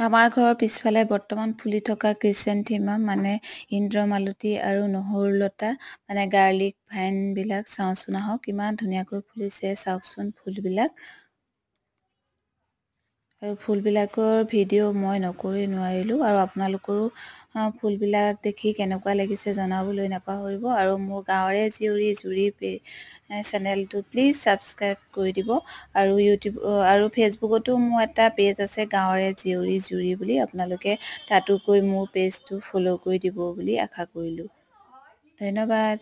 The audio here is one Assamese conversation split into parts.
আমাৰ ঘৰৰ পিছফালে বৰ্তমান ফুলি থকা ক্ৰিচেন্থেমাম মানে ইন্দ্ৰমালতী আৰু নহৰুলতা মানে গাৰ্লিক ভাইনবিলাক চাওঁচোন আহক ইমান ধুনীয়াকৈ ফুলিছে চাওকচোন ফুলবিলাক। আৰু ফুলবিলাকৰ ভিডিঅ' মই নকৰি নোৱাৰিলোঁ আৰু আপোনালোকৰো ফুলবিলাক দেখি কেনেকুৱা লাগিছে জনাবলৈ নাপাহৰিব আৰু মোৰ গাঁৱৰে জীয়ৰী জুৰি চেনেলটো প্লিজ ছাবস্ক্ৰাইব কৰি দিব আৰু ইউটিউব আৰু ফেচবুকতো মোৰ এটা পেজ আছে গাঁৱৰে জীয়ৰী জুৰি বুলি আপোনালোকে তাতো গৈ মোৰ পেজটো ফ'ল' কৰি দিব বুলি আশা কৰিলোঁ। ধন্যবাদ।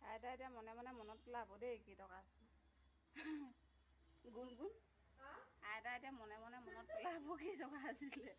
আইতা এতিয়া মনে মনে মনত পেলাব দেই কেইটকা আছে। গুণ আইতা এতিয়া মনে মনে মনত পেলাব কেইটকা আছিলে।